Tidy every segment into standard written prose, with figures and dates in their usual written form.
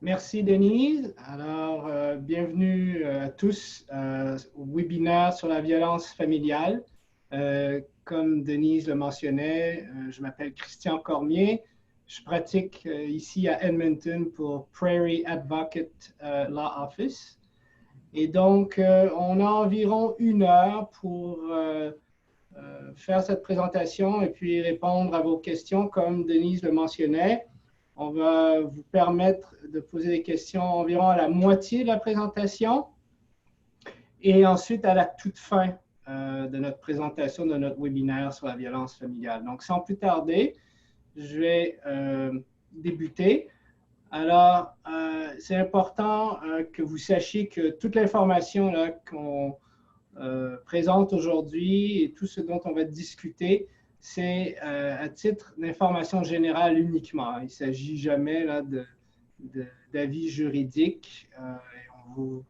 Merci Denise. Alors, bienvenue à tous au webinaire sur la violence familiale. Comme Denise le mentionnait, je m'appelle Christian Cormier. Je pratique ici à Edmonton pour Prairie Advocate Law Office. Et donc, on a environ 1 heure pour faire cette présentation et puis répondre à vos questions, comme Denise le mentionnait. On va vous permettre de poser des questions environ à la moitié de la présentation et ensuite à la toute fin de notre présentation de notre webinaire sur la violence familiale. Donc, sans plus tarder, je vais débuter. Alors, c'est important que vous sachiez que toute l'information qu'on présente aujourd'hui et tout ce dont on va discuter, c'est à titre d'information générale uniquement. Il ne s'agit jamais d'avis juridiques. On vous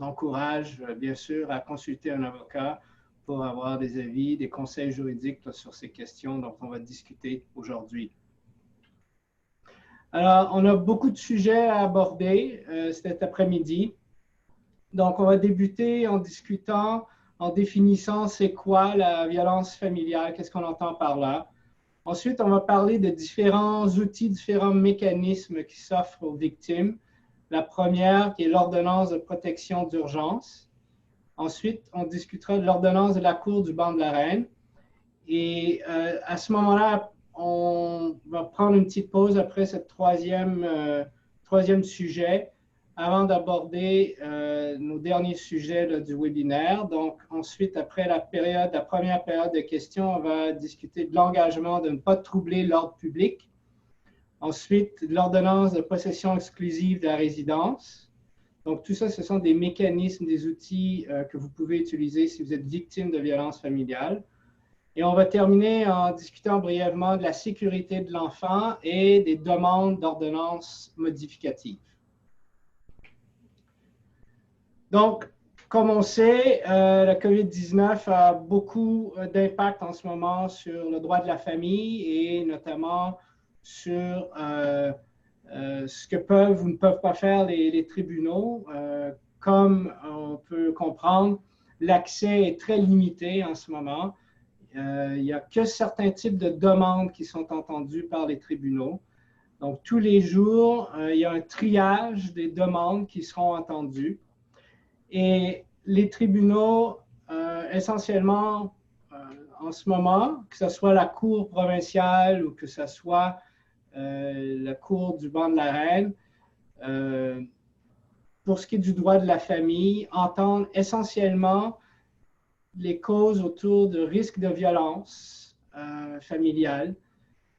encourage, bien sûr, à consulter un avocat pour avoir des avis, des conseils juridiques sur ces questions dont on va discuter aujourd'hui. Alors, on a beaucoup de sujets à aborder cet après-midi. Donc, on va débuter en discutant, en définissant c'est quoi la violence familiale, qu'est-ce qu'on entend par là. Ensuite, on va parler de différents outils, différents mécanismes qui s'offrent aux victimes. La première, qui est l'ordonnance de protection d'urgence. Ensuite, on discutera de l'ordonnance de la Cour du banc de la Reine. Et à ce moment-là, on va prendre une petite pause après ce troisième sujet avant d'aborder nos derniers sujets du webinaire. Donc, ensuite, après la première période de questions, on va discuter de l'engagement de ne pas troubler l'ordre public. Ensuite, de l'ordonnance de possession exclusive de la résidence. Donc, tout ça, ce sont des mécanismes, des outils que vous pouvez utiliser si vous êtes victime de violences familiales. Et on va terminer en discutant brièvement de la sécurité de l'enfant et des demandes d'ordonnances modificatives. Donc, comme on sait, la COVID-19 a beaucoup d'impact en ce moment sur le droit de la famille et notamment sur ce que peuvent ou ne peuvent pas faire les tribunaux. Comme on peut comprendre, l'accès est très limité en ce moment. Il n'y a que certains types de demandes qui sont entendues par les tribunaux. Donc, tous les jours, il y a un triage des demandes qui seront entendues. Et les tribunaux, essentiellement, en ce moment, que ce soit la Cour provinciale ou que ce soit la Cour du banc de la Reine, pour ce qui est du droit de la famille, entendent essentiellement les causes autour de risques de violence familiale,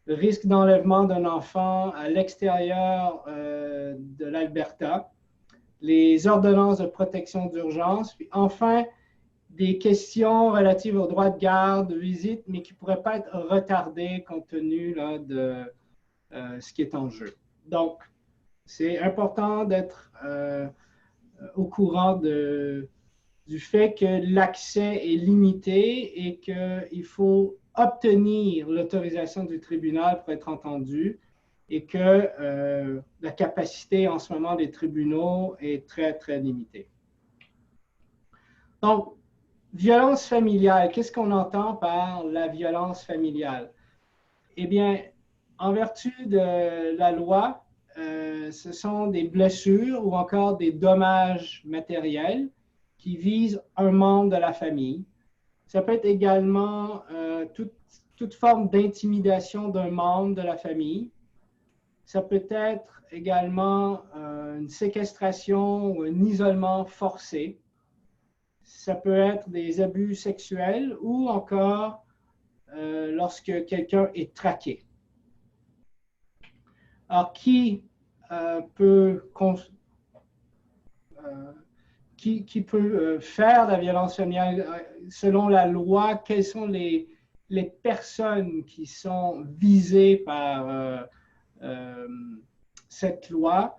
le risque d'enlèvement d'un enfant à l'extérieur de l'Alberta, les ordonnances de protection d'urgence, puis enfin, des questions relatives aux droits de garde, de visite, mais qui ne pourraient pas être retardées compte tenu de ce qui est en jeu. Donc, c'est important d'être au courant du fait que l'accès est limité et qu'il faut obtenir l'autorisation du tribunal pour être entendu et que la capacité en ce moment des tribunaux est très, très limitée. Donc, violence familiale, qu'est-ce qu'on entend par la violence familiale? Eh bien, en vertu de la loi, ce sont des blessures ou encore des dommages matériels qui visent un membre de la famille. Ça peut être également toute forme d'intimidation d'un membre de la famille. Ça peut être également une séquestration ou un isolement forcé. Ça peut être des abus sexuels ou encore lorsque quelqu'un est traqué. Alors, qui peut faire de la violence familiale selon la loi? Quelles sont les personnes qui sont visées par cette loi?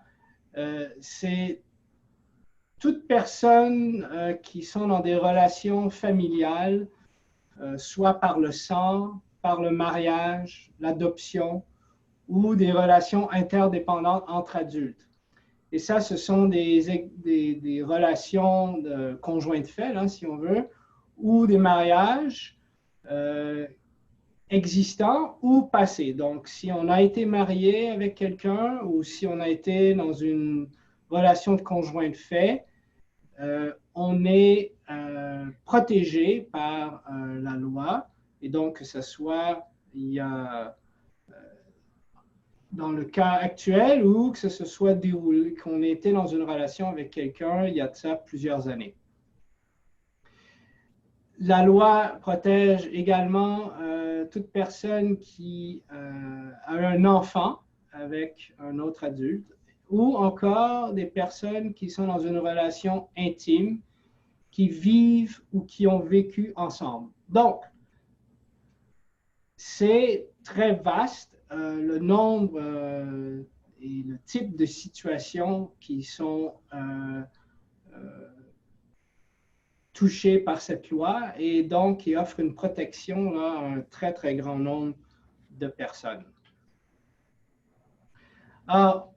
C'est toute personne qui sont dans des relations familiales, soit par le sang, par le mariage, l'adoption ou des relations interdépendantes entre adultes. Et ça, ce sont des relations de conjoints de fait, là, si on veut, ou des mariages existants ou passés. Donc, si on a été marié avec quelqu'un ou si on a été dans une relation de conjoint de fait, on est protégé par la loi. Et donc, que ce soit, il y a dans le cas actuel ou que ce se soit déroulé, qu'on était dans une relation avec quelqu'un il y a de ça plusieurs années. La loi protège également toute personne qui a un enfant avec un autre adulte ou encore des personnes qui sont dans une relation intime, qui vivent ou qui ont vécu ensemble. Donc, c'est très vaste, le nombre et le type de situations qui sont touchées par cette loi et donc qui offre une protection là, à un très, très grand nombre de personnes. Alors,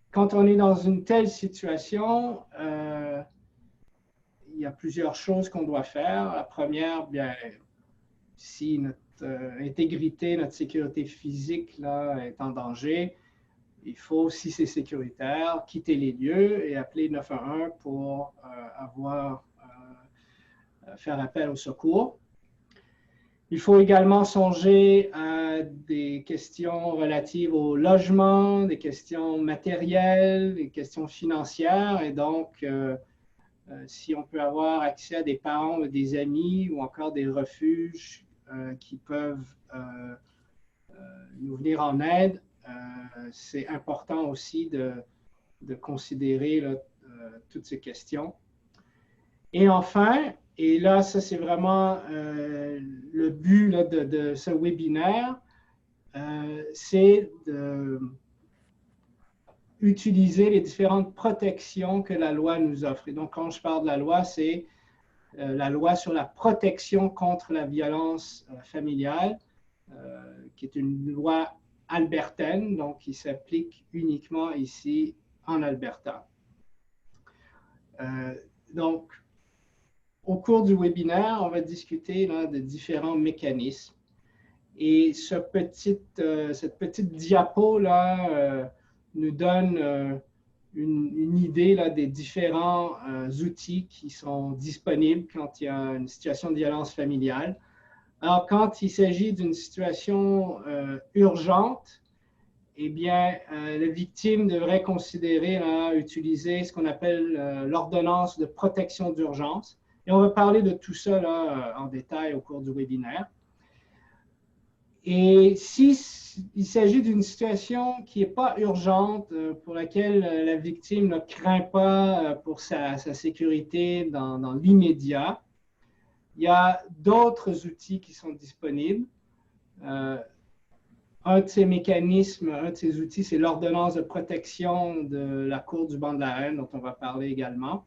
quand on est dans une telle situation, il y a plusieurs choses qu'on doit faire. La première, bien, si notre intégrité, notre sécurité physique là, est en danger, il faut, si c'est sécuritaire, quitter les lieux et appeler 911 pour faire appel au secours. Il faut également songer à des questions relatives au logement, des questions matérielles, des questions financières. Et donc, si on peut avoir accès à des parents ou des amis ou encore des refuges qui peuvent nous venir en aide, c'est important aussi de considérer là, toutes ces questions. Et enfin, et là, ça c'est vraiment le but là, de ce webinaire, c'est d'utiliser les différentes protections que la loi nous offre. Et donc, quand je parle de la loi, c'est la loi sur la protection contre la violence familiale, qui est une loi albertaine, donc qui s'applique uniquement ici en Alberta. Donc, au cours du webinaire, on va discuter là, de différents mécanismes. Et cette petite diapo là, nous donne une idée là, des différents outils qui sont disponibles quand il y a une situation de violence familiale. Alors, quand il s'agit d'une situation urgente, eh bien, la victime devrait considérer utiliser ce qu'on appelle l'ordonnance de protection d'urgence. Et on va parler de tout ça là, en détail au cours du webinaire. Et s'il s'agit d'une situation qui n'est pas urgente, pour laquelle la victime ne craint pas pour sa sécurité dans l'immédiat, il y a d'autres outils qui sont disponibles. Un de ces mécanismes, un de ces outils, c'est l'ordonnance de protection de la Cour du banc de la Reine, dont on va parler également.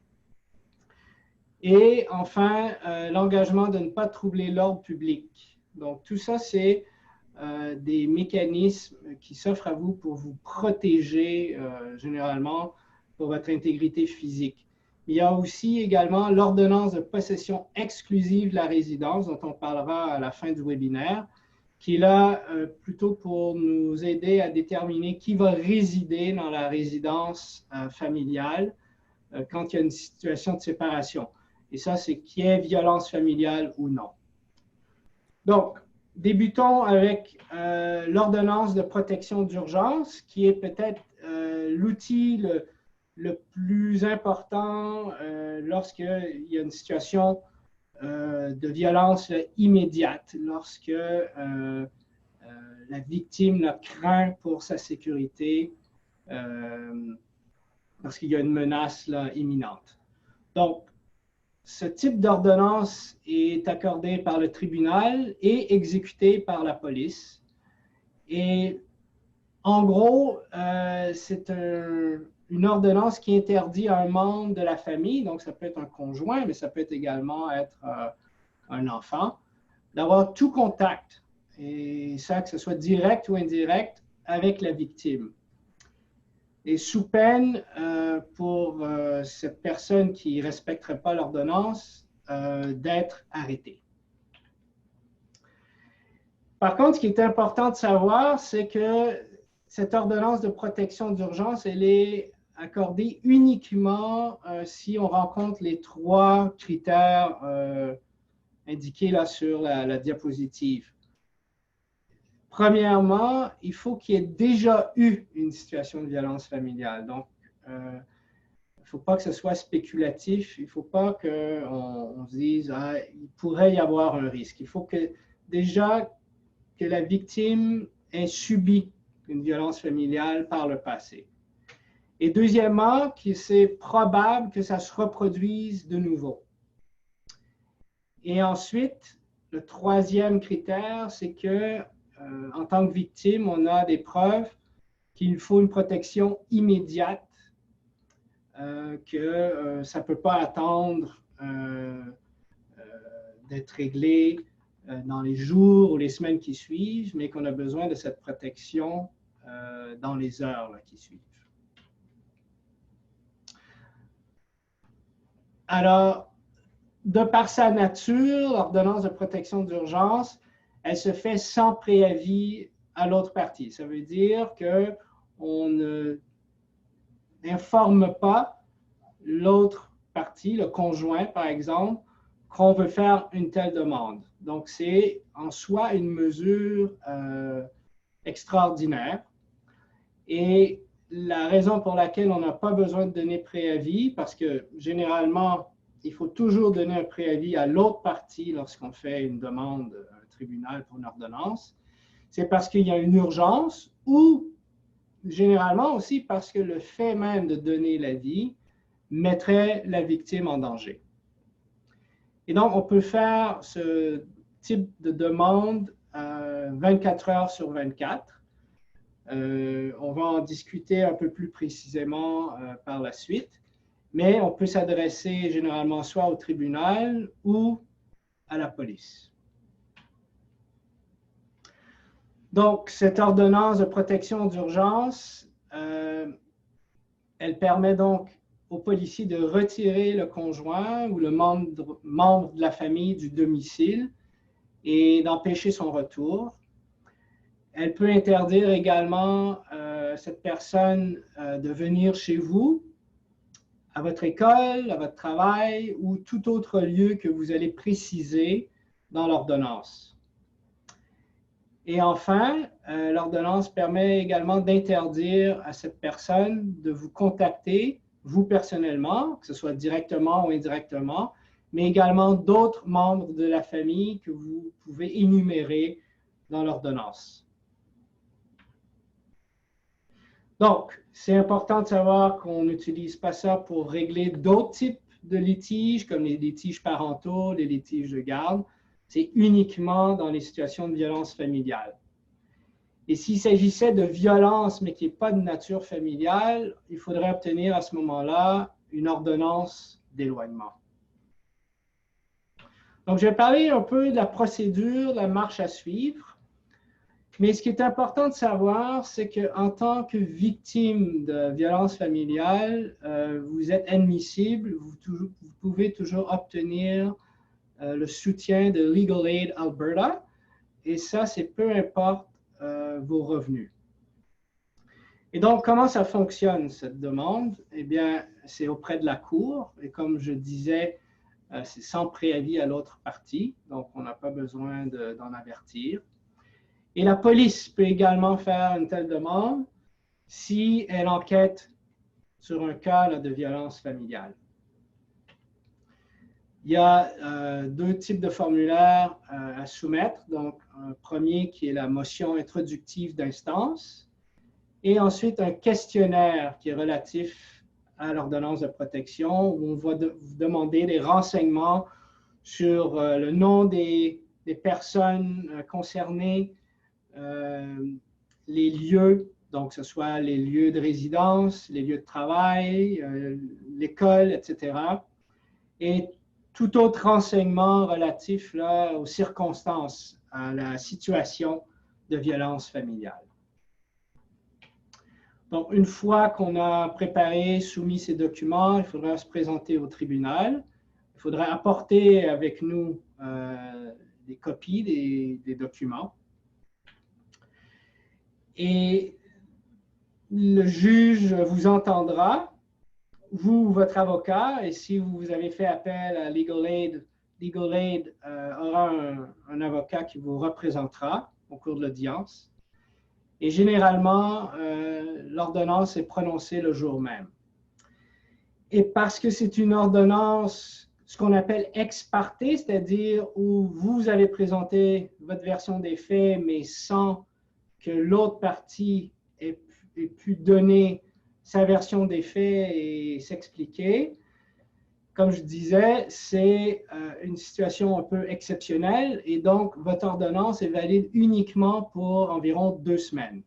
Et enfin, l'engagement de ne pas troubler l'ordre public. Donc, tout ça, c'est des mécanismes qui s'offrent à vous pour vous protéger généralement pour votre intégrité physique. Il y a aussi également l'ordonnance de possession exclusive de la résidence, dont on parlera à la fin du webinaire, qui est là plutôt pour nous aider à déterminer qui va résider dans la résidence familiale quand il y a une situation de séparation. Et ça, c'est qu'il y ait violence familiale ou non. Donc, débutons avec l'ordonnance de protection d'urgence, qui est peut-être l'outil le plus important lorsqu'il y a une situation de violence immédiate, lorsque la victime la craint pour sa sécurité, lorsqu'il y a une menace là, imminente. Donc, ce type d'ordonnance est accordé par le tribunal et exécuté par la police. Et en gros, c'est une ordonnance qui interdit à un membre de la famille, donc ça peut être un conjoint, mais ça peut également être un enfant, d'avoir tout contact, et ça, que ce soit direct ou indirect, avec la victime. et sous peine pour cette personne qui ne respecterait pas l'ordonnance d'être arrêtée. Par contre, ce qui est important de savoir, c'est que cette ordonnance de protection d'urgence, elle est accordée uniquement si on rencontre les 3 critères indiqués là sur la diapositive. Premièrement, il faut qu'il y ait déjà eu une situation de violence familiale. Donc, il ne faut pas que ce soit spéculatif. Il ne faut pas qu'on se dise ah, il pourrait y avoir un risque. Il faut que déjà que la victime ait subi une violence familiale par le passé. Et deuxièmement, que c'est probable que ça se reproduise de nouveau. Et ensuite, le 3e critère, c'est que en tant que victime, on a des preuves qu'il faut une protection immédiate, que ça ne peut pas attendre d'être réglé dans les jours ou les semaines qui suivent, mais qu'on a besoin de cette protection dans les heures là, qui suivent. Alors, de par sa nature, l'ordonnance de protection d'urgence, elle se fait sans préavis à l'autre partie. Ça veut dire qu'on ne informe pas l'autre partie, le conjoint par exemple, qu'on veut faire une telle demande. Donc, c'est en soi une mesure extraordinaire. Et la raison pour laquelle on n'a pas besoin de donner préavis, parce que généralement, il faut toujours donner un préavis à l'autre partie lorsqu'on fait une demande à un tribunal pour une ordonnance, c'est parce qu'il y a une urgence ou généralement aussi parce que le fait même de donner l'avis mettrait la victime en danger. Et donc, on peut faire ce type de demande 24 heures sur 24. On va en discuter un peu plus précisément par la suite, mais on peut s'adresser généralement soit au tribunal ou à la police. Donc, cette ordonnance de protection d'urgence, elle permet donc au policier de retirer le conjoint ou le membre de la famille du domicile et d'empêcher son retour. Elle peut interdire également cette personne de venir chez vous, à votre école, à votre travail ou tout autre lieu que vous allez préciser dans l'ordonnance. Et enfin, l'ordonnance permet également d'interdire à cette personne de vous contacter, vous personnellement, que ce soit directement ou indirectement, mais également d'autres membres de la famille que vous pouvez énumérer dans l'ordonnance. Donc, c'est important de savoir qu'on n'utilise pas ça pour régler d'autres types de litiges, comme les litiges parentaux, les litiges de garde. C'est uniquement dans les situations de violence familiale. Et s'il s'agissait de violence, mais qui n'est pas de nature familiale, il faudrait obtenir à ce moment-là une ordonnance d'éloignement. Donc, je vais parler un peu de la procédure, de la marche à suivre. Mais ce qui est important de savoir, c'est qu'en tant que victime de violence familiale, vous êtes admissible, vous pouvez toujours obtenir le soutien de Legal Aid Alberta, et ça, c'est peu importe vos revenus. Et donc, comment ça fonctionne, cette demande? Eh bien, c'est auprès de la Cour, et comme je disais, c'est sans préavis à l'autre partie, donc on n'a pas besoin d'en avertir. Et la police peut également faire une telle demande si elle enquête sur un cas là, de violence familiale. Il y a 2 types de formulaires à soumettre. Donc, un premier qui est la motion introductive d'instance et ensuite un questionnaire qui est relatif à l'ordonnance de protection où on va vous demander des renseignements sur le nom des personnes concernées, les lieux, donc que ce soit les lieux de résidence, les lieux de travail, l'école, etc. Et tout autre renseignement relatif là, aux circonstances, à la situation de violence familiale. Donc, une fois qu'on a préparé, soumis ces documents, il faudra se présenter au tribunal. Il faudra apporter avec nous des copies des documents. Et le juge vous entendra, vous ou votre avocat, et si vous avez fait appel à Legal Aid aura un avocat qui vous représentera au cours de l'audience. Et généralement, l'ordonnance est prononcée le jour même. Et parce que c'est une ordonnance, ce qu'on appelle ex parte, c'est-à-dire où vous avez présenté votre version des faits, mais sans que l'autre partie ait pu donner sa version des faits et s'expliquer. Comme je disais, c'est une situation un peu exceptionnelle et donc votre ordonnance est valide uniquement pour environ 2 semaines.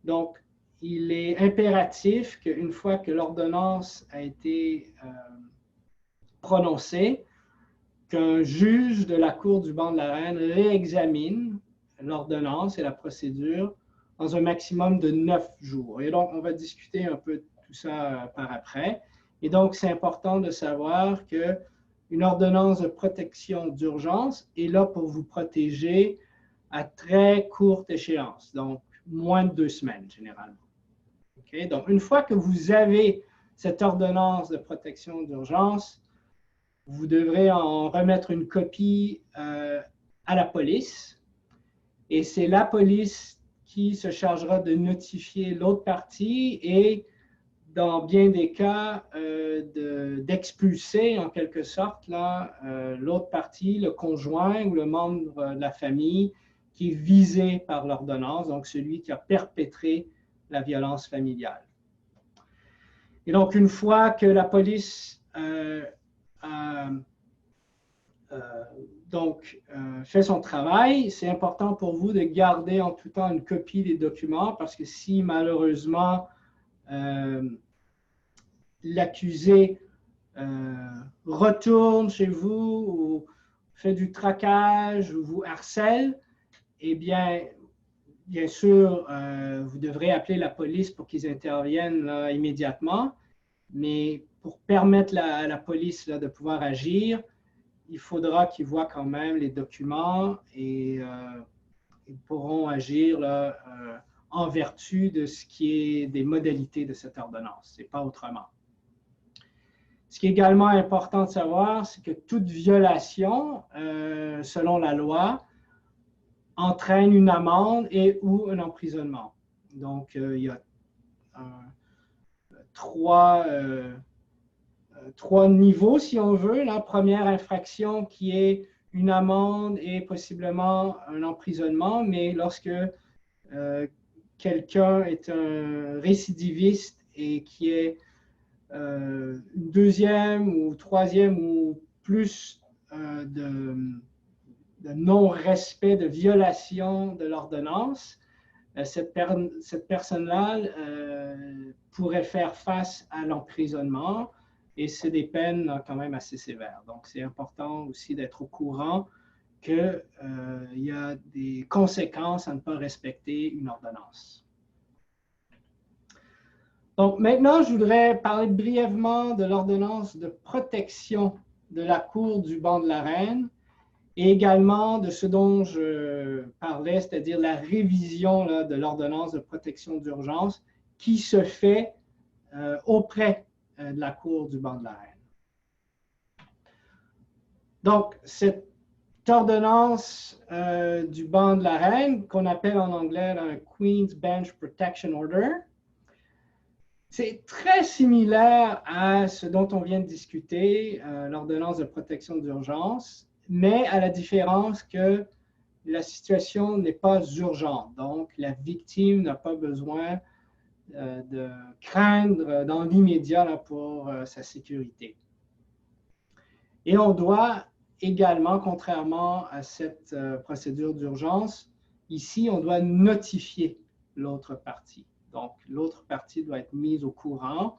Donc, il est impératif qu'une fois que l'ordonnance a été prononcée, qu'un juge de la Cour du banc de la Reine réexamine l'ordonnance et la procédure dans un maximum de 9 jours. Et donc, on va discuter un peu de tout ça par après. Et donc, c'est important de savoir qu'une ordonnance de protection d'urgence est là pour vous protéger à très courte échéance, donc moins de 2 semaines généralement. Okay? Donc, une fois que vous avez cette ordonnance de protection d'urgence, vous devrez en remettre une copie à la police. Et c'est la police qui se chargera de notifier l'autre partie et, dans bien des cas, d'expulser en quelque sorte l'autre partie, le conjoint ou le membre de la famille qui est visé par l'ordonnance, donc celui qui a perpétré la violence familiale. Et donc, une fois que la police fait son travail, c'est important pour vous de garder en tout temps une copie des documents parce que si malheureusement l'accusé retourne chez vous ou fait du traquage ou vous harcèle, eh bien sûr, vous devrez appeler la police pour qu'ils interviennent là, immédiatement, mais pour permettre à la police là, de pouvoir agir, il faudra qu'ils voient quand même les documents et ils pourront agir là, en vertu de ce qui est des modalités de cette ordonnance, et pas autrement. Ce qui est également important de savoir, c'est que toute violation, selon la loi, entraîne une amende et ou un emprisonnement. Donc, il y a trois niveaux, si on veut. La première infraction qui est une amende et possiblement un emprisonnement, mais lorsque quelqu'un est un récidiviste et qui est une deuxième ou troisième ou plus de non-respect, de violation de l'ordonnance, cette personne-là pourrait faire face à l'emprisonnement et c'est des peines quand même assez sévères. Donc, c'est important aussi d'être au courant qu'il y a des conséquences à ne pas respecter une ordonnance. Donc, maintenant, je voudrais parler brièvement de l'ordonnance de protection de la Cour du banc de la Reine et également de ce dont je parlais, c'est-à-dire la révision là, de l'ordonnance de protection d'urgence qui se fait auprès de la Cour du banc de la Reine. Donc, cette ordonnance du banc de la Reine, qu'on appelle en anglais un Queen's Bench Protection Order, c'est très similaire à ce dont on vient de discuter, l'ordonnance de protection d'urgence, mais à la différence que la situation n'est pas urgente. Donc, la victime n'a pas besoin de craindre dans l'immédiat pour sa sécurité. Et on doit également, contrairement à cette procédure d'urgence, ici, on doit notifier l'autre partie. Donc, l'autre partie doit être mise au courant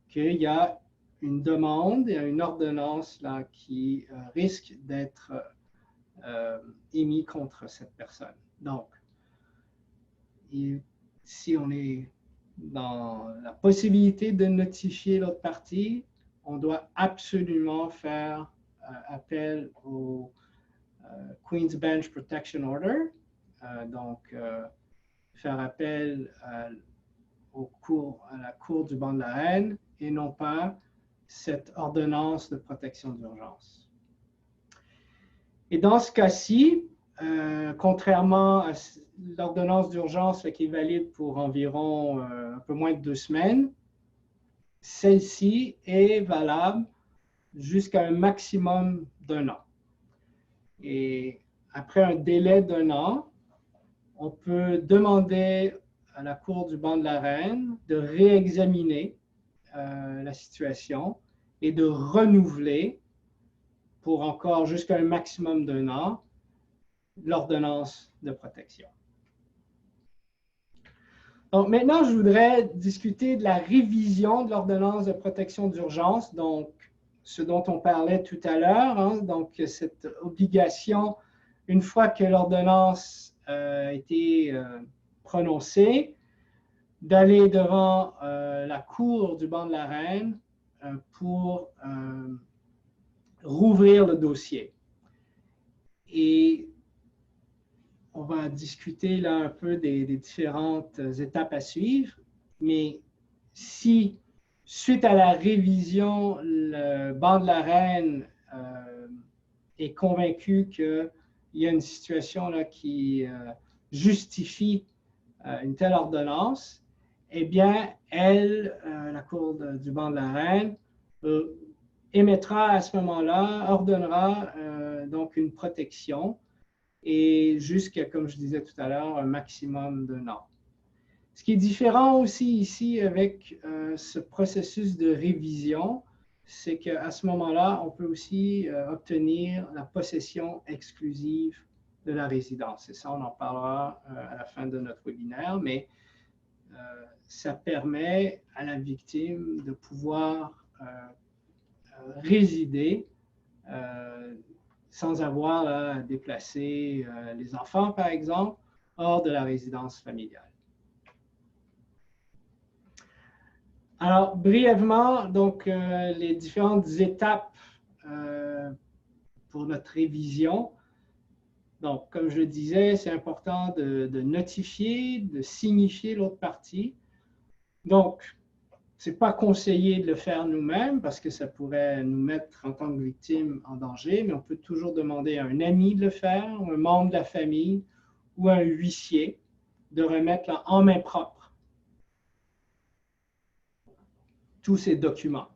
qu'il y a une demande et une ordonnance là, qui risque d'être émis contre cette personne. Donc, si on est dans la possibilité de notifier l'autre partie, on doit absolument faire appel au Queen's Bench Protection Order, donc faire appel à la Cour du banc de la Reine et non pas cette ordonnance de protection d'urgence. Et dans ce cas-ci, contrairement à l'ordonnance d'urgence qui est valide pour environ un peu moins de 2 semaines, celle-ci est valable jusqu'à un maximum d'1 an. Et après un délai d'1 an, on peut demander à la Cour du banc de la Reine de réexaminer la situation et de renouveler pour encore jusqu'à un maximum d'1 an l'ordonnance de protection. Donc maintenant, je voudrais discuter de la révision de l'ordonnance de protection d'urgence, donc ce dont on parlait tout à l'heure, hein, donc cette obligation, une fois que l'ordonnance a été prononcée, d'aller devant la Cour du banc de la Reine pour rouvrir le dossier. Et on va discuter là un peu des différentes étapes à suivre, mais si, suite à la révision, le banc de la Reine est convaincu qu'il y a une situation là, qui justifie une telle ordonnance, eh bien, la Cour du banc de la Reine, émettra à ce moment-là, ordonnera donc une protection et jusqu'à, comme je disais tout à l'heure, un maximum d'1 an. Ce qui est différent aussi ici avec ce processus de révision, c'est qu'à ce moment-là, on peut aussi obtenir la possession exclusive de la résidence. Et ça, on en parlera à la fin de notre webinaire, mais ça permet à la victime de pouvoir résider sans avoir à déplacer les enfants, par exemple, hors de la résidence familiale. Alors, brièvement, donc, les différentes étapes pour notre révision. Donc, comme je le disais, c'est important de notifier, de signifier l'autre partie. Donc, ce n'est pas conseillé de le faire nous-mêmes parce que ça pourrait nous mettre en tant que victime en danger, mais on peut toujours demander à un ami de le faire, un membre de la famille ou un huissier de remettre en main propre tous ces documents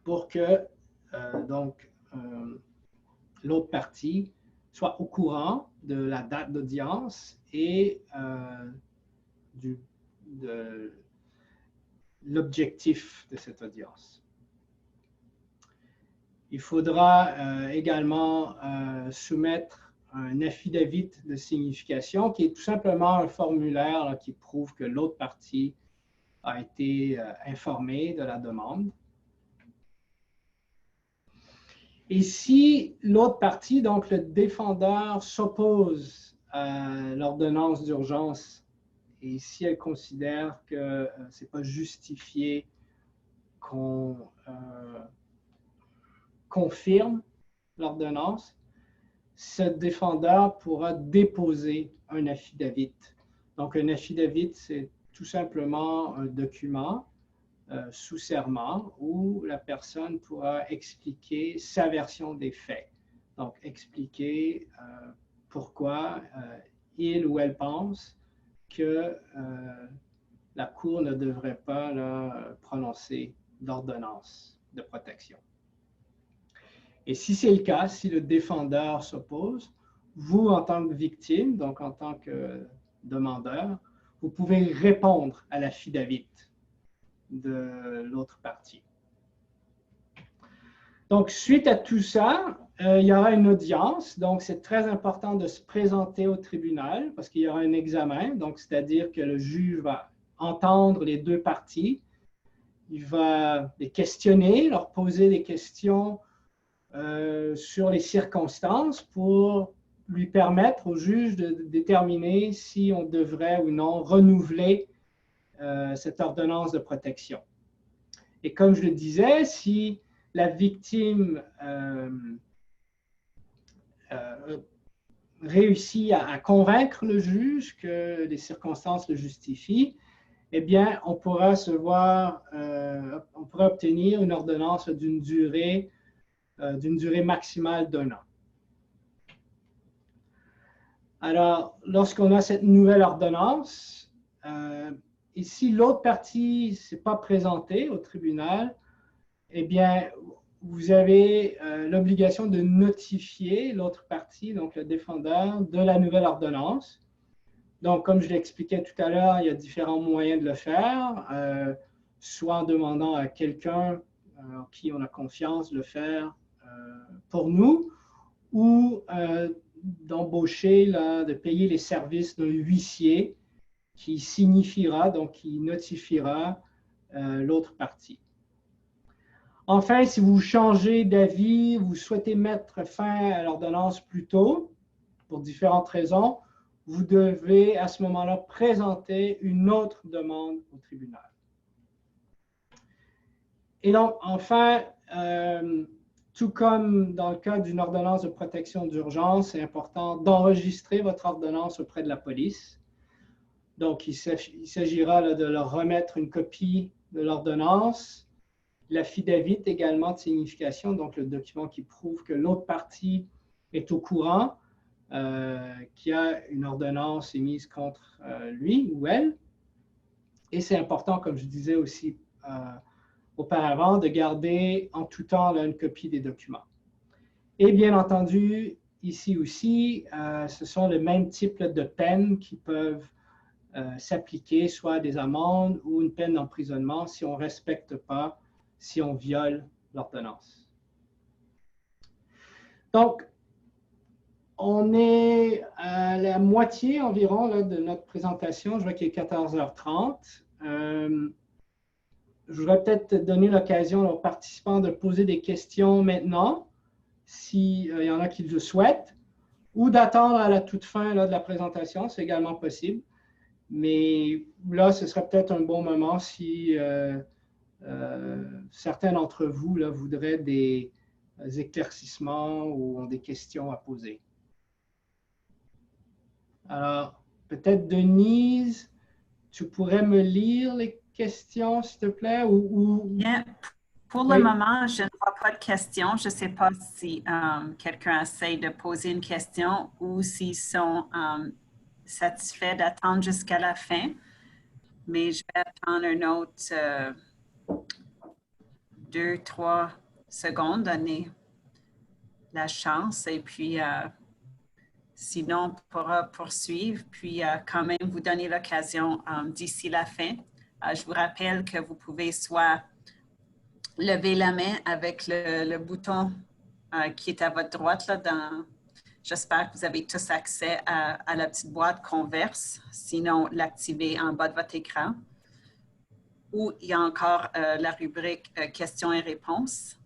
pour que l'autre partie soit au courant de la date d'audience et de l'objectif de cette audience. Il faudra également soumettre un affidavit de signification qui est tout simplement un formulaire là, qui prouve que l'autre partie a été informée de la demande. Et si l'autre partie, donc le défendeur, s'oppose à l'ordonnance d'urgence et si elle considère que ce n'est pas justifié qu'on confirme l'ordonnance, ce défendeur pourra déposer un affidavit. Donc, un affidavit, c'est tout simplement un document sous serment où la personne pourra expliquer sa version des faits. Donc, expliquer pourquoi il ou elle pense que la Cour ne devrait pas là, prononcer d'ordonnance de protection. Et si c'est le cas, si le défendeur s'oppose, vous, en tant que victime, donc en tant que demandeur, vous pouvez répondre à l'affidavit de l'autre partie. Donc, suite à tout ça, il y aura une audience. Donc, c'est très important de se présenter au tribunal parce qu'il y aura un examen. Donc, c'est-à-dire que le juge va entendre les deux parties. Il va les questionner, leur poser des questions sur les circonstances pour lui permettre au juge de déterminer si on devrait ou non renouveler cette ordonnance de protection. Et comme je le disais, si la victime réussit à convaincre le juge que les circonstances le justifient, eh bien, on pourra on pourra obtenir une ordonnance d'une durée maximale d'1 an. Alors, lorsqu'on a cette nouvelle ordonnance, et si l'autre partie ne s'est pas présentée au tribunal, eh bien, vous avez l'obligation de notifier l'autre partie, donc le défendeur, de la nouvelle ordonnance. Donc, comme je l'expliquais tout à l'heure, il y a différents moyens de le faire, soit en demandant à quelqu'un en qui on a confiance de le faire pour nous, ou d'embaucher, de payer les services d'un huissier qui signifiera, donc qui notifiera l'autre partie. Enfin, si vous changez d'avis, vous souhaitez mettre fin à l'ordonnance plus tôt, pour différentes raisons, vous devez à ce moment-là présenter une autre demande au tribunal. Et donc, enfin, tout comme dans le cas d'une ordonnance de protection d'urgence, c'est important d'enregistrer votre ordonnance auprès de la police. Donc, il s'agira de leur remettre une copie de l'ordonnance, l'affidavit également de signification, donc le document qui prouve que l'autre partie est au courant qu'il y a une ordonnance émise contre lui ou elle. Et c'est important, comme je disais aussi auparavant, de garder en tout temps une copie des documents. Et bien entendu, ici aussi, ce sont le même type de peines qui peuvent s'appliquer, soit des amendes ou une peine d'emprisonnement si on ne respecte pas, si on viole l'ordonnance. Donc, on est à la moitié environ là, de notre présentation. Je vois qu'il est 14h30. Je voudrais peut-être donner l'occasion aux participants de poser des questions maintenant, s'il y en a qui le souhaitent, ou d'attendre à la toute fin là, de la présentation, c'est également possible. Mais là, ce serait peut-être un bon moment si certains d'entre vous là, voudraient des éclaircissements ou ont des questions à poser. Alors, peut-être Denise, tu pourrais me lire les questions, s'il te plaît? Bien. Pour le moment, je ne vois pas de questions. Je ne sais pas si quelqu'un essaie de poser une question ou s'ils sont satisfaits d'attendre jusqu'à la fin. Mais je vais attendre un autre 2-3 secondes, donner la chance. Et puis, sinon, on pourra poursuivre. Puis, quand même, vous donner l'occasion d'ici la fin. Je vous rappelle que vous pouvez soit lever la main avec le bouton qui est à votre droite. Là, j'espère que vous avez tous accès à la petite boîte Converse. Sinon, l'activer en bas de votre écran. Ou il y a encore la rubrique questions et réponses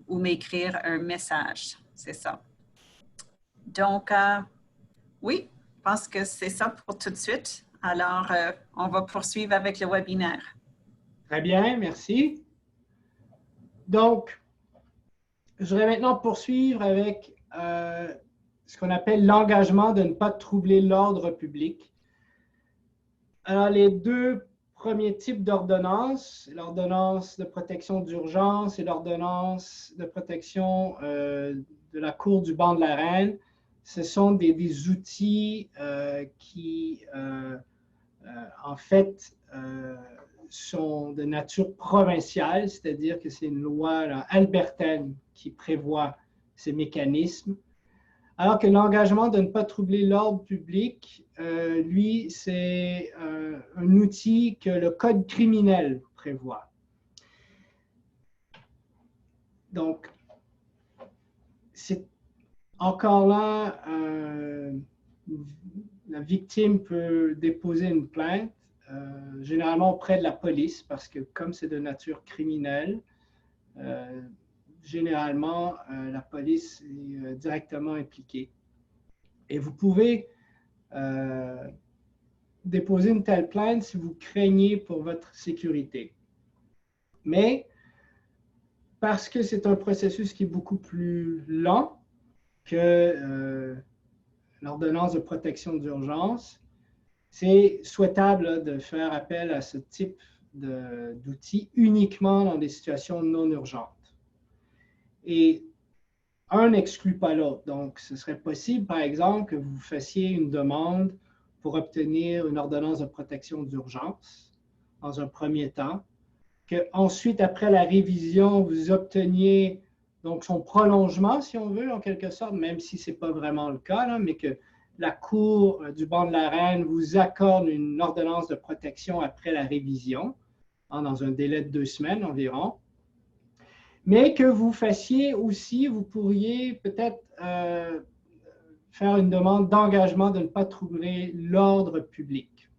ou m'écrire un message. C'est ça. Donc, oui, je pense que c'est ça pour tout de suite. Alors, on va poursuivre avec le webinaire. Très bien, merci. Donc, je voudrais maintenant poursuivre avec ce qu'on appelle l'engagement de ne pas troubler l'ordre public. Alors, les deux premiers types d'ordonnances, l'ordonnance de protection d'urgence et l'ordonnance de protection de la Cour du banc de la Reine, ce sont des outils qui, en fait, sont de nature provinciale, c'est-à-dire que c'est une loi là, albertaine qui prévoit ces mécanismes, alors que l'engagement de ne pas troubler l'ordre public, lui, c'est un outil que le Code criminel prévoit. Donc, c'est encore là, la victime peut déposer une plainte, généralement auprès de la police, parce que comme c'est de nature criminelle, généralement, la police est directement impliquée. Et vous pouvez déposer une telle plainte si vous craignez pour votre sécurité. Mais parce que c'est un processus qui est beaucoup plus lent que l'ordonnance de protection d'urgence, c'est souhaitable là, de faire appel à ce type d'outils uniquement dans des situations non urgentes. Et un n'exclut pas l'autre. Donc, ce serait possible, par exemple, que vous fassiez une demande pour obtenir une ordonnance de protection d'urgence dans un premier temps, qu'ensuite, après la révision, vous obteniez donc son prolongement, si on veut, en quelque sorte, même si ce n'est pas vraiment le cas, là, mais que la Cour du banc de la Reine vous accorde une ordonnance de protection après la révision, hein, dans un délai de 2 semaines environ. Mais que vous fassiez aussi, vous pourriez peut-être faire une demande d'engagement de ne pas troubler l'ordre public.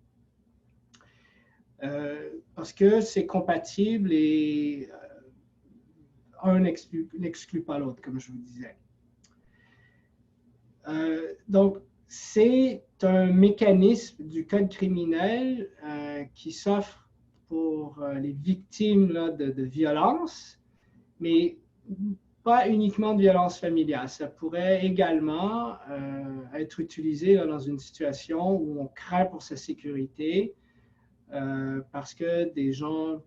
Parce que c'est compatible et un n'exclut pas l'autre, comme je vous disais. Donc, c'est un mécanisme du Code criminel qui s'offre pour les victimes là, de violences, mais pas uniquement de violence familiale. Ça pourrait également être utilisé là, dans une situation où on craint pour sa sécurité parce que des gens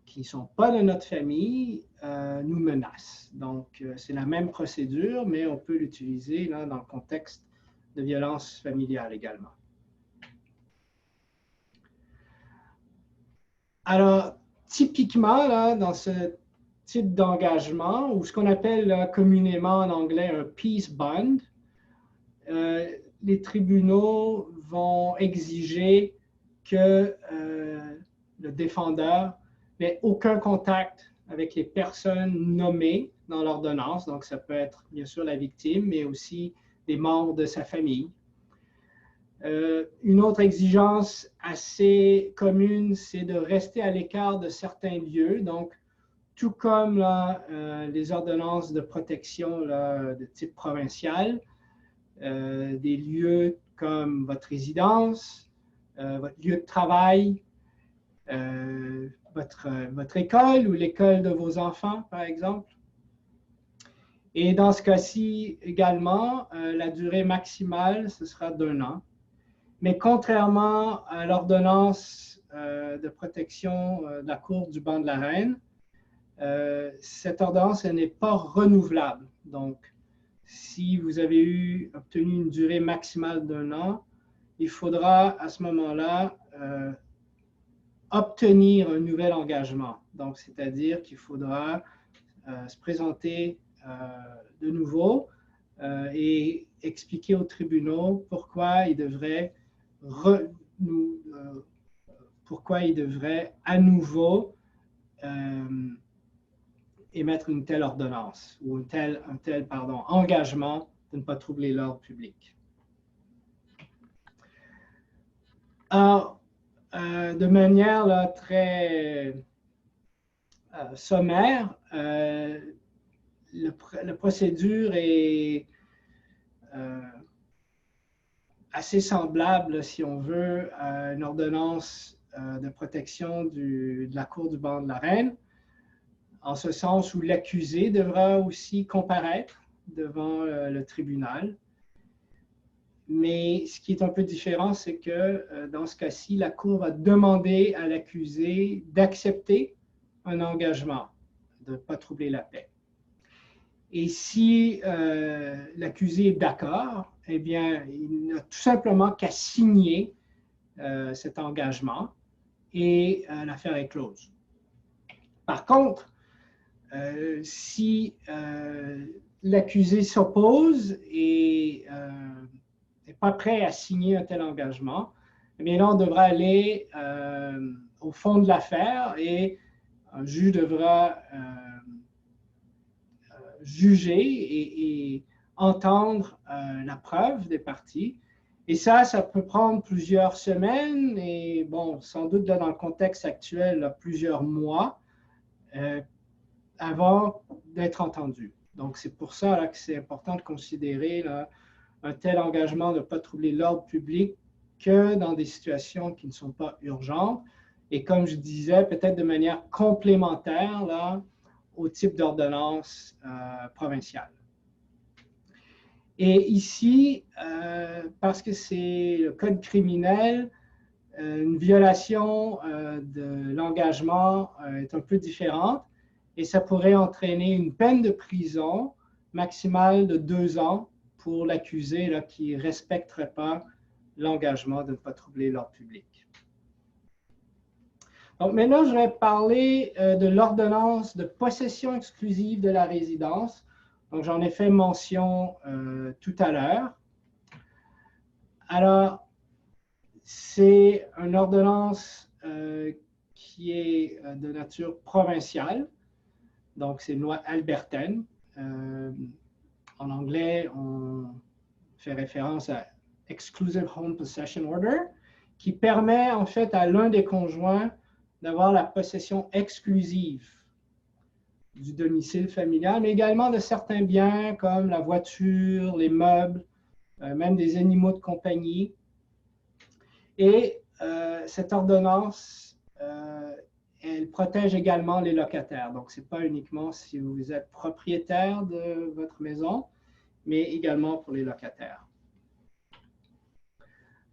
qui ne sont pas de notre famille nous menacent. Donc, c'est la même procédure, mais on peut l'utiliser là, dans le contexte de violence familiale également. Alors, typiquement, là, dans ce type d'engagement, ou ce qu'on appelle là, communément en anglais un peace bond, les tribunaux vont exiger que le défendeur n'ait aucun contact avec les personnes nommées dans l'ordonnance. Donc, ça peut être bien sûr la victime, mais aussi des membres de sa famille. Une autre exigence assez commune, c'est de rester à l'écart de certains lieux. Donc, tout comme là, les ordonnances de protection là, de type provincial, des lieux comme votre résidence, votre lieu de travail, votre école ou l'école de vos enfants, par exemple. Et dans ce cas-ci également, la durée maximale, ce sera d'1 an. Mais contrairement à l'ordonnance de protection de la Cour du banc de la Reine, cette ordonnance n'est pas renouvelable. Donc, si vous avez obtenu une durée maximale d'1 an, il faudra à ce moment-là obtenir un nouvel engagement. Donc, c'est-à-dire qu'il faudra se présenter de nouveau et expliquer aux tribunaux pourquoi ils devraient à nouveau émettre une telle ordonnance ou un tel engagement de ne pas troubler l'ordre public. Alors, de manière là, très sommaire, la procédure est assez semblable, si on veut, à une ordonnance de protection de la Cour du banc de la Reine, en ce sens où l'accusé devra aussi comparaître devant le tribunal. Mais ce qui est un peu différent, c'est que dans ce cas-ci, la Cour va demander à l'accusé d'accepter un engagement, de ne pas troubler la paix. Et si l'accusé est d'accord, eh bien, il n'a tout simplement qu'à signer cet engagement et l'affaire est close. Par contre, si l'accusé s'oppose et n'est pas prêt à signer un tel engagement, eh bien là, on devra aller au fond de l'affaire et un juge devra juger et entendre la preuve des parties. Et ça peut prendre plusieurs semaines et, bon, sans doute là, dans le contexte actuel, là, plusieurs mois avant d'être entendu. Donc, c'est pour ça là, que c'est important de considérer là, un tel engagement de ne pas troubler l'ordre public que dans des situations qui ne sont pas urgentes. Et comme je disais, peut-être de manière complémentaire là, au type d'ordonnance provinciale. Et ici, parce que c'est le code criminel, une violation de l'engagement est un peu différente et ça pourrait entraîner une peine de prison maximale de 2 ans pour l'accusé qui ne respecterait pas l'engagement de ne pas troubler l'ordre public. Donc maintenant, je vais parler de l'ordonnance de possession exclusive de la résidence. Donc j'en ai fait mention tout à l'heure. Alors, c'est une ordonnance qui est de nature provinciale. Donc, c'est une loi albertaine. En anglais, on fait référence à Exclusive Home Possession Order, qui permet en fait à l'un des conjoints d'avoir la possession exclusive du domicile familial, mais également de certains biens comme la voiture, les meubles, même des animaux de compagnie. Et cette ordonnance, elle protège également les locataires. Donc, ce n'est pas uniquement si vous êtes propriétaire de votre maison, mais également pour les locataires.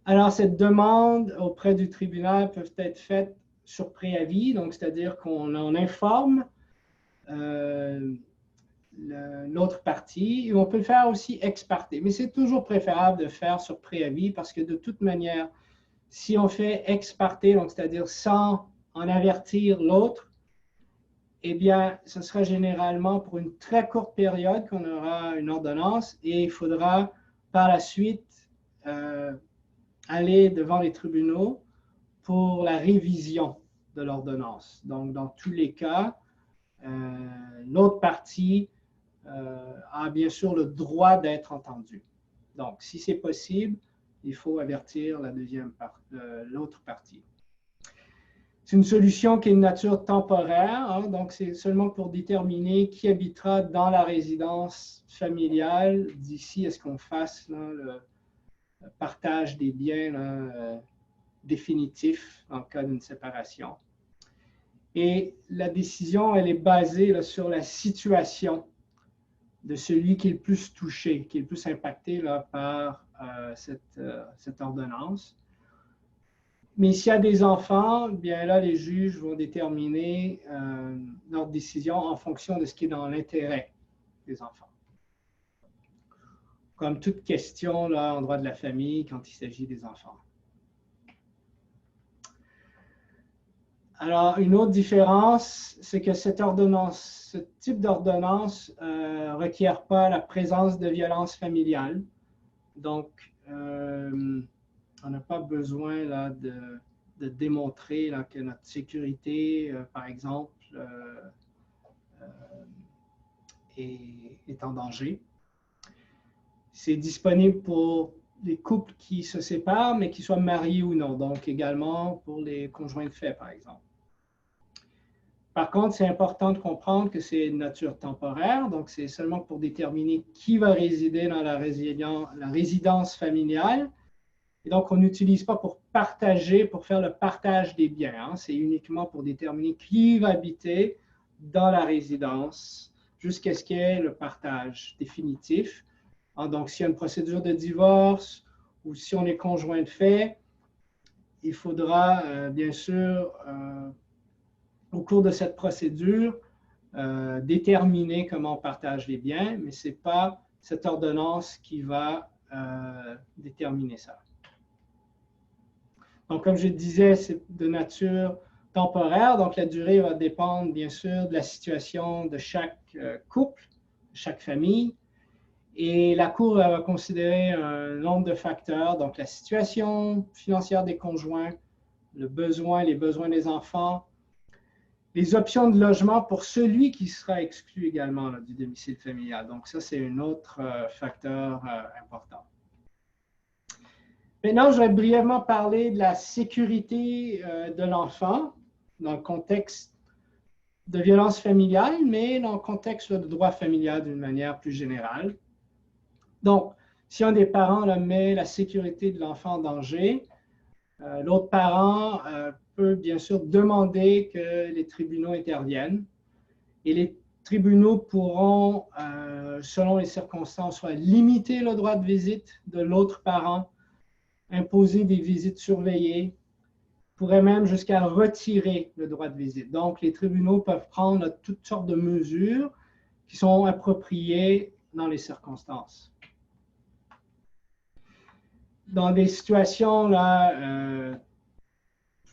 Alors, cette demande auprès du tribunal peut être faite sur préavis, donc c'est-à-dire qu'on en informe l'autre partie, et on peut le faire aussi ex parte. Mais c'est toujours préférable de faire sur préavis parce que de toute manière, si on fait ex parte, donc c'est-à-dire sans en avertir l'autre, eh bien, ce sera généralement pour une très courte période qu'on aura une ordonnance et il faudra par la suite aller devant les tribunaux pour la révision de l'ordonnance. Donc, dans tous les cas, l'autre partie a bien sûr le droit d'être entendue. Donc, si c'est possible, il faut avertir l'autre partie. C'est une solution qui est de nature temporaire, hein, donc c'est seulement pour déterminer qui habitera dans la résidence familiale d'ici à ce qu'on fasse là, le partage des biens là, définitif en cas d'une séparation. Et la décision, elle est basée là, sur la situation de celui qui est le plus touché, qui est le plus impacté là, par cette ordonnance. Mais s'il y a des enfants, bien là, les juges vont déterminer leur décision en fonction de ce qui est dans l'intérêt des enfants. Comme toute question là, en droit de la famille quand il s'agit des enfants. Alors, une autre différence, c'est que cette ordonnance, ce type d'ordonnance ne requiert pas la présence de violence familiale. Donc, on n'a pas besoin là, de démontrer là, que notre sécurité, par exemple, est en danger. C'est disponible pour les couples qui se séparent, mais qui soient mariés ou non. Donc, également pour les conjoints de fait, par exemple. Par contre, c'est important de comprendre que c'est de nature temporaire, donc c'est seulement pour déterminer qui va résider dans la résidence familiale. Et donc, on n'utilise pas pour partager, pour faire le partage des biens. Hein. C'est uniquement pour déterminer qui va habiter dans la résidence jusqu'à ce qu'il y ait le partage définitif. Hein, donc, s'il y a une procédure de divorce ou si on est conjoint de fait, il faudra bien sûr au cours de cette procédure, déterminer comment on partage les biens, mais ce n'est pas cette ordonnance qui va déterminer ça. Donc, comme je disais, c'est de nature temporaire, donc la durée va dépendre bien sûr de la situation de chaque couple, de chaque famille, et la Cour va considérer un nombre de facteurs, donc la situation financière des conjoints, les besoins des enfants, les options de logement pour celui qui sera exclu également là, du domicile familial. Donc, ça, c'est un autre facteur important. Maintenant, je vais brièvement parler de la sécurité de l'enfant dans le contexte de violence familiale, mais dans le contexte de droit familial d'une manière plus générale. Donc, si un des parents là, met la sécurité de l'enfant en danger, L'autre parent peut bien sûr demander que les tribunaux interviennent et les tribunaux pourront, selon les circonstances, soit limiter le droit de visite de l'autre parent, imposer des visites surveillées, pourrait même jusqu'à retirer le droit de visite. Donc, les tribunaux peuvent prendre toutes sortes de mesures qui sont appropriées dans les circonstances. Dans des situations là,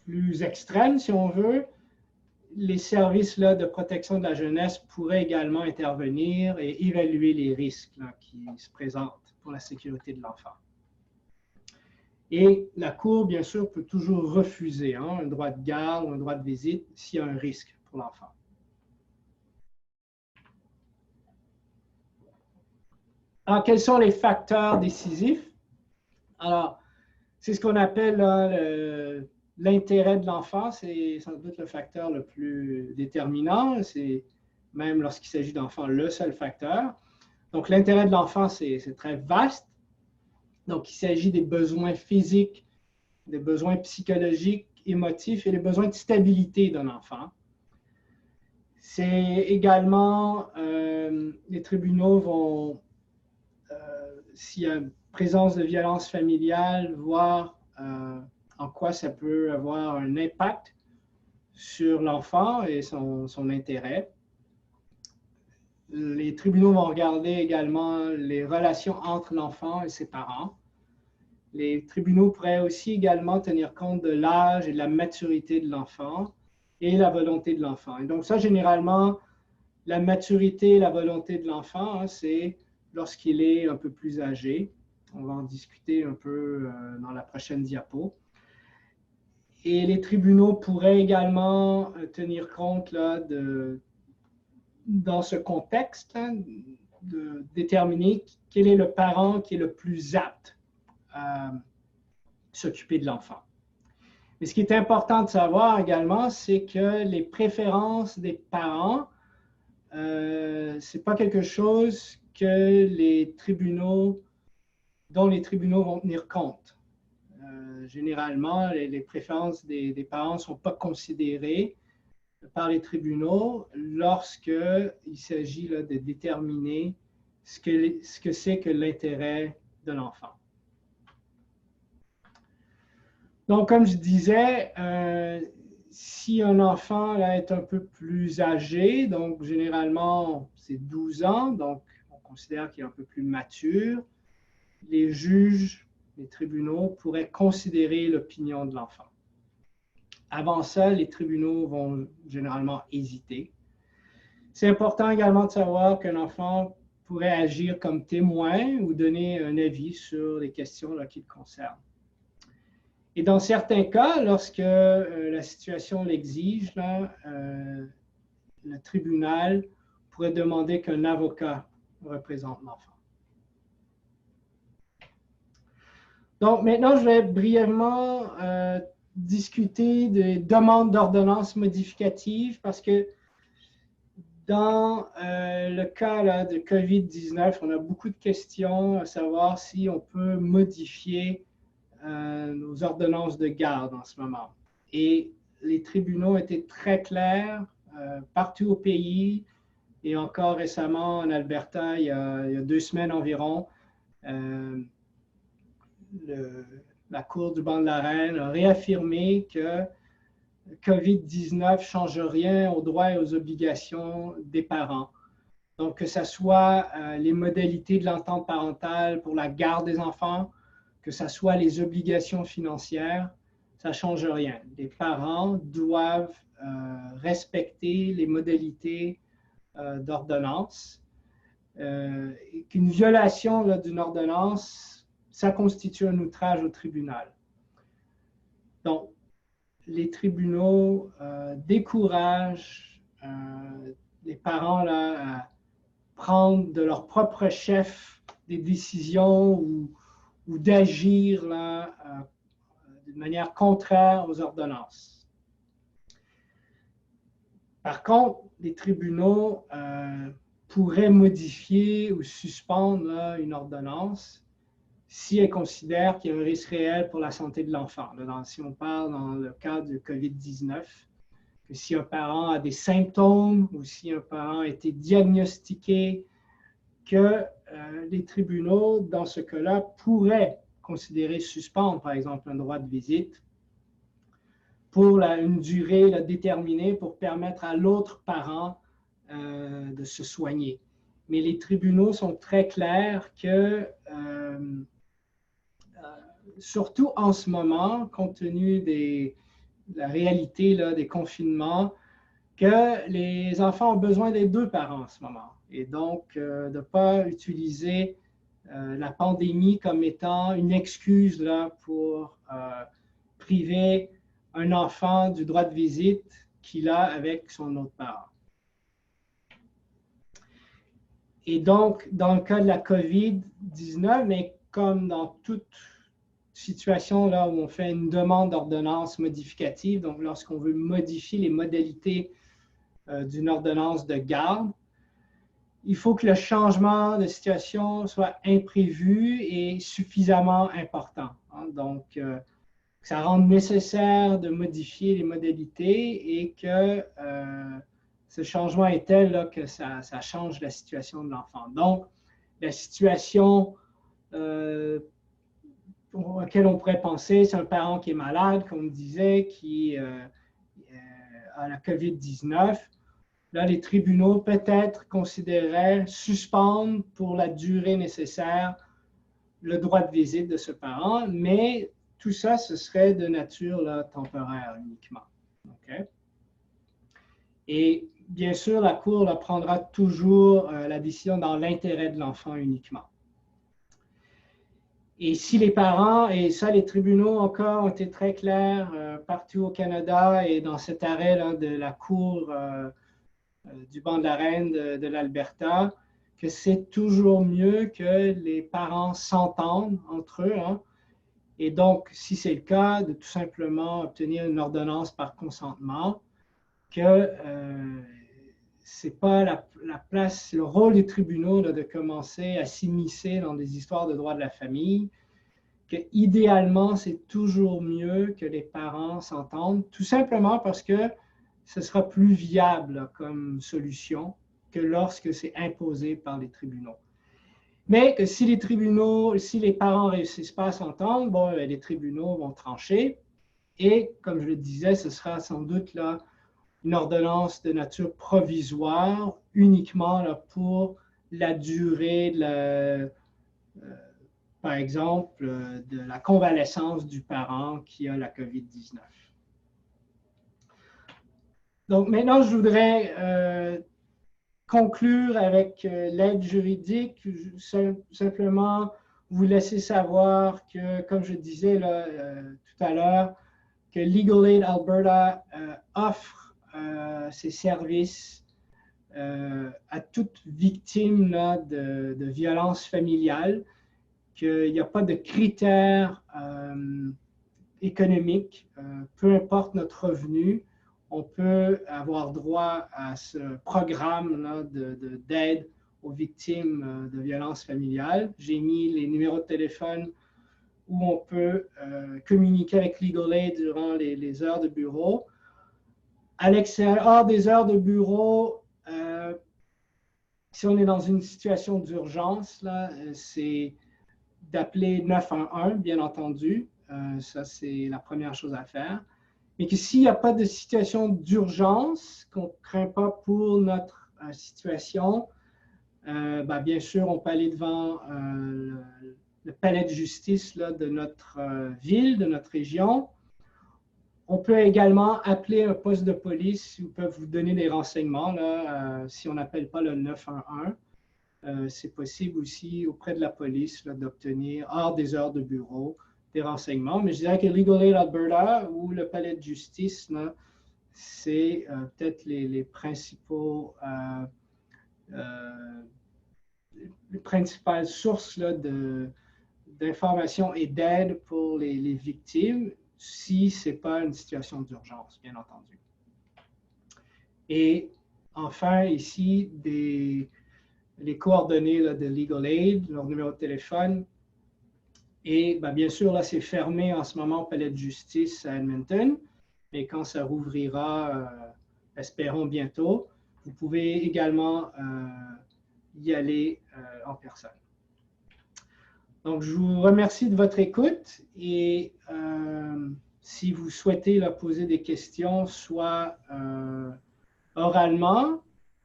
plus extrêmes, si on veut, les services là, de protection de la jeunesse pourraient également intervenir et évaluer les risques là, qui se présentent pour la sécurité de l'enfant. Et la Cour, bien sûr, peut toujours refuser un droit de garde ou un droit de visite s'il y a un risque pour l'enfant. Alors, quels sont les facteurs décisifs? Alors, c'est ce qu'on appelle l'intérêt de l'enfant. C'est sans doute le facteur le plus déterminant. C'est même lorsqu'il s'agit d'enfants, le seul facteur. Donc, l'intérêt de l'enfant, c'est très vaste. Donc, il s'agit des besoins physiques, des besoins psychologiques, émotifs et des besoins de stabilité d'un enfant. C'est également, les tribunaux vont, s'il y a une présence de violence familiale, voir en quoi ça peut avoir un impact sur l'enfant et son intérêt. Les tribunaux vont regarder également les relations entre l'enfant et ses parents. Les tribunaux pourraient aussi également tenir compte de l'âge et de la maturité de l'enfant et la volonté de l'enfant. Et donc ça, généralement, la maturité et la volonté de l'enfant, hein, c'est lorsqu'il est un peu plus âgé. On va en discuter un peu dans la prochaine diapo. Et les tribunaux pourraient également tenir compte là, dans ce contexte, hein, de déterminer quel est le parent qui est le plus apte à s'occuper de l'enfant. Mais ce qui est important de savoir également, c'est que les préférences des parents, ce n'est pas quelque chose que dont les tribunaux vont tenir compte. Généralement, les préférences des parents ne sont pas considérées par les tribunaux lorsqu'il s'agit là, de déterminer ce que c'est que l'intérêt de l'enfant. Donc, comme je disais, si un enfant là, est un peu plus âgé, donc généralement c'est 12 ans, donc on considère qu'il est un peu plus mature, les juges, les tribunaux pourraient considérer l'opinion de l'enfant. Avant ça, les tribunaux vont généralement hésiter. C'est important également de savoir qu'un enfant pourrait agir comme témoin ou donner un avis sur les questions là, qui le concernent. Et dans certains cas, lorsque la situation l'exige, le tribunal pourrait demander qu'un avocat représente l'enfant. Donc maintenant, je vais brièvement discuter des demandes d'ordonnance modificatives parce que dans le cas là, de COVID-19, on a beaucoup de questions à savoir si on peut modifier nos ordonnances de garde en ce moment. Et les tribunaux étaient très clairs partout au pays et encore récemment en Alberta, il y a 2 semaines environ, la Cour du banc de la Reine a réaffirmé que COVID-19 ne change rien aux droits et aux obligations des parents. Donc, que ce soit les modalités de l'entente parentale pour la garde des enfants, que ce soit les obligations financières, ça ne change rien. Les parents doivent respecter les modalités d'ordonnance. Qu'une violation d'une ordonnance, ça constitue un outrage au tribunal. Donc, les tribunaux découragent les parents là, à prendre de leur propre chef des décisions ou d'agir d'une manière contraire aux ordonnances. Par contre, les tribunaux pourraient modifier ou suspendre une ordonnance si elle considère qu'il y a un risque réel pour la santé de l'enfant. Si on parle dans le cas du COVID-19, que si un parent a des symptômes ou si un parent a été diagnostiqué, que les tribunaux, dans ce cas-là, pourraient considérer suspendre, par exemple, un droit de visite pour une durée déterminée pour permettre à l'autre parent de se soigner. Mais les tribunaux sont très clairs que, surtout en ce moment, compte tenu de la réalité des confinements, que les enfants ont besoin des deux parents en ce moment. Et donc, de ne pas utiliser la pandémie comme étant une excuse pour priver un enfant du droit de visite qu'il a avec son autre parent. Et donc, dans le cas de la COVID-19, mais comme dans toute situation là, où on fait une demande d'ordonnance modificative, donc lorsqu'on veut modifier les modalités d'une ordonnance de garde, il faut que le changement de situation soit imprévu et suffisamment important. Hein. Donc, que ça rende nécessaire de modifier les modalités et que ce changement est tel là, que ça change la situation de l'enfant. Donc, la situation auquel on pourrait penser, c'est un parent qui est malade, comme on disait, qui a la COVID-19. Là, les tribunaux peut-être considéraient suspendre pour la durée nécessaire le droit de visite de ce parent, mais tout ça, ce serait de nature temporaire uniquement. Okay? Et bien sûr, la Cour prendra toujours la décision dans l'intérêt de l'enfant uniquement. Et si les parents, et ça, les tribunaux encore ont été très clairs partout au Canada et dans cet arrêt là, de la Cour du banc de la reine de l'Alberta, que c'est toujours mieux que les parents s'entendent entre eux. Hein. Et donc, si c'est le cas, de tout simplement obtenir une ordonnance par consentement, que ce n'est pas la place, le rôle des tribunaux de commencer à s'immiscer dans des histoires de droit de la famille, que idéalement, c'est toujours mieux que les parents s'entendent, tout simplement parce que ce sera plus viable comme solution que lorsque c'est imposé par les tribunaux. Mais que si les tribunaux, si les parents ne réussissent pas à s'entendre, bon, les tribunaux vont trancher. Et comme je le disais, ce sera sans doute là, une ordonnance de nature provisoire, uniquement là, pour la durée de la, par exemple, de la convalescence du parent qui a la COVID-19. Donc maintenant, je voudrais conclure avec l'aide juridique, simplement vous laisser savoir que, comme je disais là, tout à l'heure, que Legal Aid Alberta offre ses services à toute victime là, de violence familiale, qu'il n'y a pas de critères économiques, peu importe notre revenu, on peut avoir droit à ce programme d'aide aux victimes de violences familiales. J'ai mis les numéros de téléphone où on peut communiquer avec Legal Aid durant les heures de bureau. À l'extérieur des heures de bureau, si on est dans une situation d'urgence, c'est d'appeler 911, bien entendu. Ça, c'est la première chose à faire. Mais que s'il n'y a pas de situation d'urgence, qu'on ne craint pas pour notre situation, bien sûr, on peut aller devant le palais de justice là, de notre ville, de notre région. On peut également appeler un poste de police où ils peuvent vous donner des renseignements là, si on n'appelle pas le 911. C'est possible aussi auprès de la police d'obtenir, hors des heures de bureau, des renseignements. Mais je dirais que Legal Aid Alberta ou le palais de justice, c'est peut-être les principaux, les principales sources d'informations et d'aide pour les victimes, si ce n'est pas une situation d'urgence, bien entendu. Et enfin, ici, les coordonnées de Legal Aid, leur numéro de téléphone, Et bien sûr, là, c'est fermé en ce moment au Palais de justice à Edmonton. Mais quand ça rouvrira, espérons bientôt, vous pouvez également y aller en personne. Donc, je vous remercie de votre écoute et si vous souhaitez leur poser des questions, soit oralement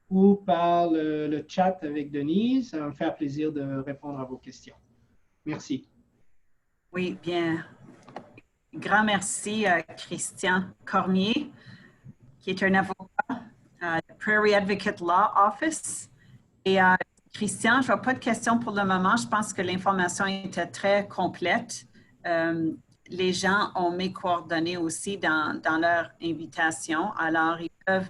ou par le chat avec Denise, ça va me faire plaisir de répondre à vos questions. Merci. Oui, bien. Grand merci à Christian Cormier, qui est un avocat à Prairie Advocate Law Office. Et Christian, je n'ai pas de questions pour le moment. Je pense que l'information était très complète. Les gens ont mes coordonnées aussi dans leur invitation. Alors, ils peuvent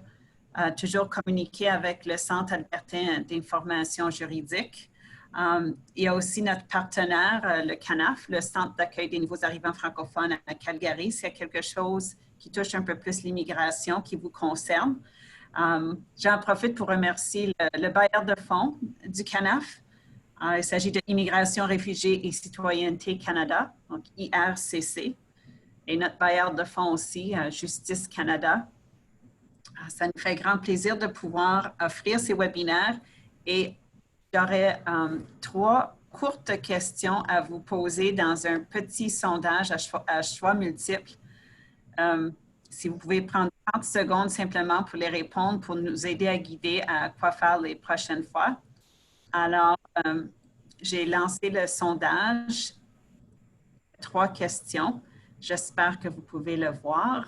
toujours communiquer avec le Centre albertain d'information juridique. Il y a aussi notre partenaire, le CANAF, le Centre d'accueil des nouveaux arrivants francophones à Calgary. S'il y a quelque chose qui touche un peu plus l'immigration qui vous concerne. J'en profite pour remercier le bailleur de fonds du CANAF. Il s'agit de Immigration, Réfugiés et Citoyenneté Canada, donc IRCC. Et notre bailleur de fonds aussi, Justice Canada. Ça nous fait grand plaisir de pouvoir offrir ces webinaires et j'aurais 3 courtes questions à vous poser dans un petit sondage à choix multiples. Si vous pouvez prendre 30 secondes simplement pour les répondre, pour nous aider à guider à quoi faire les prochaines fois. Alors, j'ai lancé le sondage. 3 questions. J'espère que vous pouvez le voir.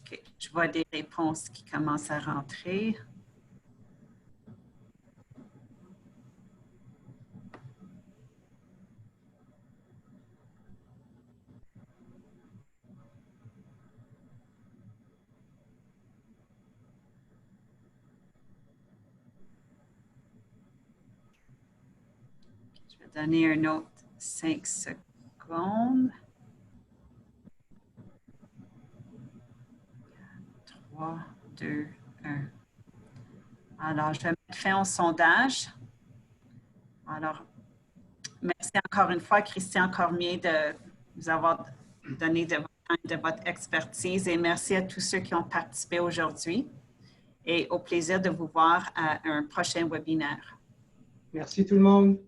OK, je vois des réponses qui commencent à rentrer. Je vais donner un autre 5 secondes. 3, 2, 1. Alors, je vais mettre fin au sondage. Alors, merci encore une fois, Christian Cormier, de nous avoir donné de votre expertise et merci à tous ceux qui ont participé aujourd'hui et au plaisir de vous voir à un prochain webinaire. Merci tout le monde.